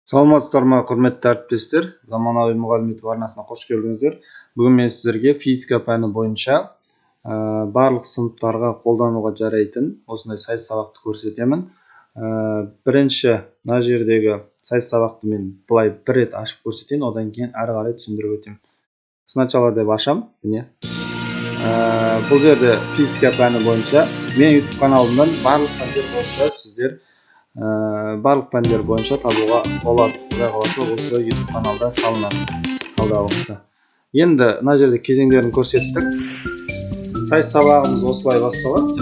Саламатсыздар ма, құрметті әріптестер. Заманауи мұғалім YouTube арнасына қош келдіңіздер. Бүгін мен сіздерге физика пәні бойынша барлық сыныптарға қолдануға жарайтын осындай сайыс сабақты көрсетемін. Бірінші мына жердегі сайыс сабақты мен былай бір рет ашып көрсетейін, одан кейін әрі қарай түсіндіріп өтемін. Сначала деп ашам, міне. Бұл жерде физика пәні бойынша мен YouTube каналымнан барлық пәндер бойынша сіздер барлық пәндер бойынша табуға болады. Құдай қаласа осы YouTube каналда салынады алдағы уақытта. Енді мына жерде кезеңдерін көрсеттік. Сайыс сабағымыз осылай басталады.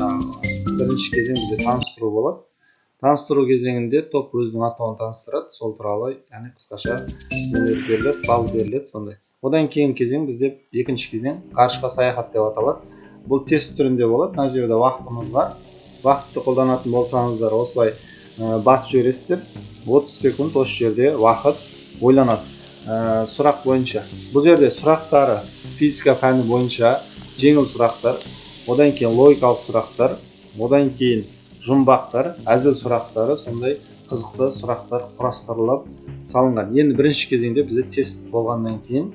Бірінші кезең бізде таныстыру болады. Таныстыру кезеңінде топ өзінің атауын таныстырады. Сол туралы, яғни қысқаша өнер беріледі, балл беріледі, сондай. Одан кейін кезең бізде екінші кезең ғарышқа саяхат деп аталады. Бұл тест түрінде болады. Мына жерде уақытымыз бар. Уақытты қолданатын болсаңыздар осылай бас жібересіздер. 30 секунд осы жерде уақыт ойланады. Сұрақ бойынша. Бұл жерде сұрақтары физика пәні бойынша жеңіл сұрақтар, одан кейін логикалық сұрақтар, одан кейін жұмбақтар, әзіл сұрақтары, сондай қызықты сұрақтар құрастырылып салынған. Енді бірінші кезеңде бізде тест болғаннан кейін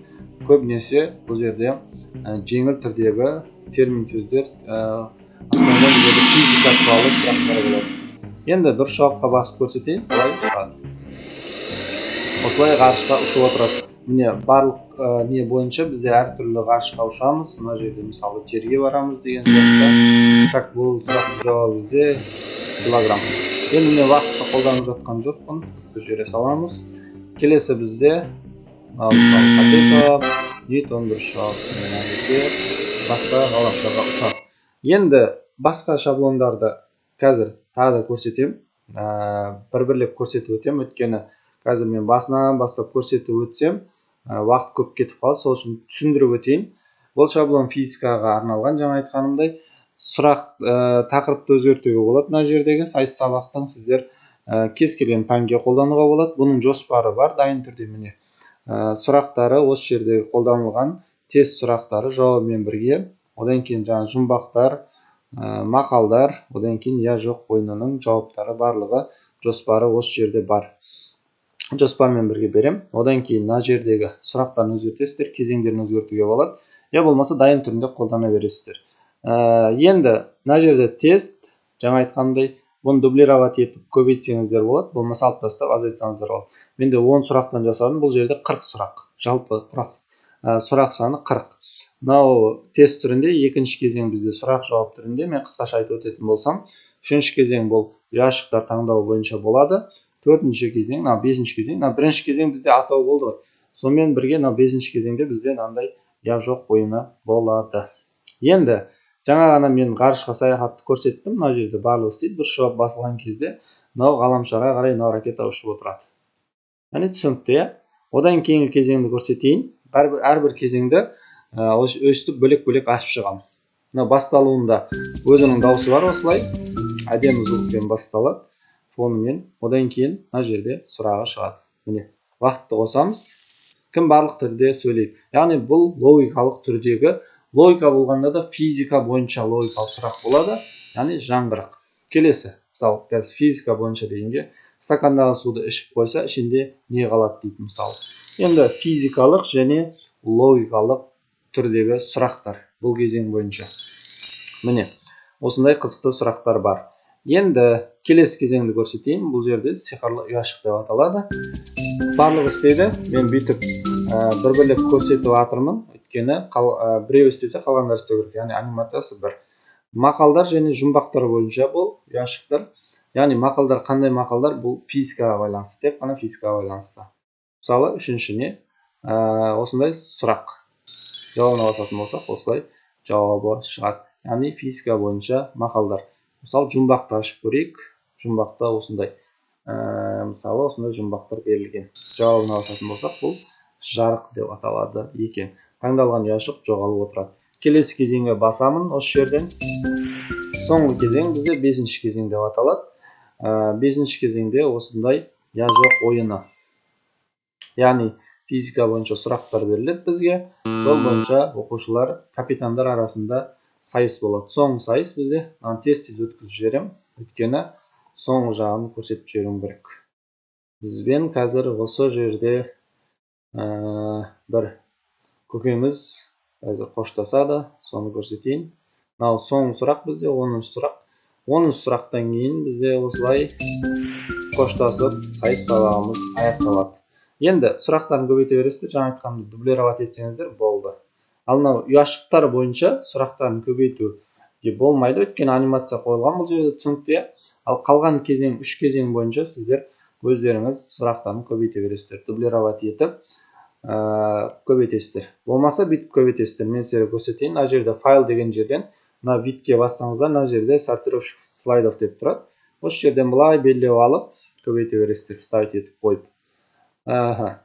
көбінесе бұл жерде жеңіл түрдегі термин сөздер, аспанда бізде физика туралы сұрақтар болады. Енді дұрыс жауапқа басып көрсетейін, былай шығады. Осылай ғарышқа ұшып отырады. Міне барлық не бойынша бізде әртүрлі ғарышқа ұшамыз. Мына жерде мысалы жерге барамыз деген сияқты. Так, бұл сұрақтың жауабы бізде килограмм. Енді мен уақытты қолданып жатқан жоқпын. Жібере саламыз. Келесі бізде мысалы қате жауап, Ньютон дұрыс жауап. Басқа ғаламшарға ұшады. Енді басқа шаблондарды қазір тағы да көрсетем. Бір-бірлеп көрсетіп өтем. Өткені қазір мен басынан бастап көрсетіп өтсем, уақыт көп кетіп қалды. Сол үшін түсіндіріп өтейін. Бұл шаблон физикаға арналған, жаңа айтқанымдай. Сұрақ тақырыпты өзгертуге болады. Мына жердегі сайыс сабақтың сіздер кез келген пәнге қолдануға болады. Бұның жоспары бар, дайын түрде міне. Сұрақтары осы жерде қолданылған, тест сұрақтары жауабымен бірге. Одан кейін жаңа жұмбақтар, мақалдар, одан кейін я жоқ ойынының жауаптары барлығы жоспары осы жерде бар. Жоспармен бірге берем. Одан кейін мына жердегі сұрақтарын өзгертесіздер, кезеңдерін өзгертуге болады. Я болмаса дайын түрінде қолдана бересіздер. Енді мына жерде тест, жаңа айтқандай, бұны дублировать етіп көбейтсеңіздер болады, болмаса алып тастап азайтсаңыздар болады. Менде 10 сұрақтан жасадым, бұл жерде 40 сұрақ. Жалпы сұрақ саны 40. Мынау тест түрінде, екінші кезең бізде сұрақ жауап түрінде. Мен қысқаша айтып өтетін болсам, үшінші кезең бұл ұяшықтар таңдау бойынша болады. Төртінші кезең, бесінші кезең, бірінші кезең бізде атау болды ғой. Сонымен бірге бесінші кезеңде бізде мынандай я жоқ ойыны болады. Енді жаңа ғана мен ғарышқа саяхатты көрсеттім. Мына жерде барлығы істейді. Дұрыс жауап басылған кезде мынау ғаламшарға қарай мынау ракета ұшып отырады. Яғни түсінікті. Одан кейінгі кезеңді көрсетейін. Әрбір кезеңді өстіп бөлек-бөлек ашып шығамын. Басталуында өзінің дауысы бар, осылай әдемі звукпен басталады, фонымен. Одан кейін мына жерде сұрағы шығады. Міне, уақытты қосамыз. Кім барлық түрде сөйлейді. Яғни бұл логикалық түрдегі, логика болғанда да физика бойынша логикалық сұрақ болады, яғни жаңғырық. Келесі, мысалы, қазір физика бойынша дегенде, стакандағы суды ішіп қойса, ішінде не қалады дейді мысалы. Енді физикалық және логикалық түрдегі сұрақтар бұл кезең бойынша. Міне, осындай қызықты сұрақтар бар. Енді келесі кезеңді көрсетейін. Бұл жерде сиқырлы ұяшық деп аталады. Барлығы істейді. Мен бүйтіп бір-бірлеп көрсетіп жатырмын. Өйткені біреу істесе қалғандар істеу керек. Яғни анимациясы бір. Мақалдар және жұмбақтар бойынша бұл ұяшықтар. Яғни мақалдар қандай мақалдар? Бұл физикаға байланысты. Тек қана физикаға байланысты. Мысалы, үшіншіне осындай сұрақ. Жауабына басатын болсақ, осылай жауабы шығады. Яғни физика бойынша мақалдар. Мысалы, жұмбақты ашып көрейік. Жұмбақта осындай. Мысалы, осындай жұмбақтар берілген. Жауабына басатын болсақ, бұл жарық деп аталады екен. Таңдалған ұяшық жоғалып отырады. Келесі кезеңге басамын осы жерден. Соңғы кезең бізде 5-ші кезең деп аталады. 5-ші кезеңде осындай я жоқ ойыны. Яғни физика бойынша сұрақтар беріледі бізге. Сол бойынша оқушылар, капитандар арасында сайыс болады. Соңғы сайыс бізде тез өткізіп жіберем. Өйткені соңғы жағын көрсетіп жіберуім керек. бизбен қазір осы жерде бір көкеміз қазір қоштасады, соны көрсетейін. Мынау соңғы сұрақ бізде 10-шы сұрақ. 10-шы сұрақтан кейін бізде осылай қоштасып сайыс сабағымыз аяқталады. Енді сұрақтарын көбейте бересіздер, жаңа айтқанымды дублировать етсеңіздер болды. Ал мынау ұяшықтар бойынша сұрақтарын көбейтуге болмайды, өйткені анимация қойылған бұл жерде, түсінікті. Ал қалған кезең 3 кезең бойынша сіздер өздеріңіз сұрақтарын көбейте бересіздер, дублировать етіп көбейтесіздер. Болмаса бүйтіп көбейтесіздер. Мен сіздерге көрсетейін. Мына жерде файл деген жерден мына видке бассаңыздар, мына жерде сортировщик слайдов деп тұрады. Осы жерден былай белгілеп алып көбейте бересіздер, ставить етіп қойып.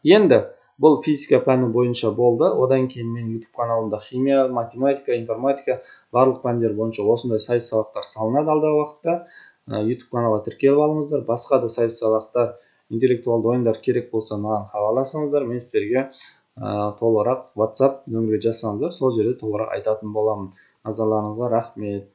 Енді бұл физика пәні бойынша болды. Одан кейін менің YouTube каналымда химия, математика, информатика барлық пәндер бойынша осындай сайыс сабақтар салынады алдағы уақытта. YouTube каналға тіркеліп алыңыздар. Басқа да сайыс сабақтар, интеллектуалды ойындар керек болса маған хабарласыңыздар. Мен сіздерге толығырақ WhatsApp нөмірге жазсаңыздар, сол жерде толығырақ айтатын боламын. Назарларыңызға рахмет.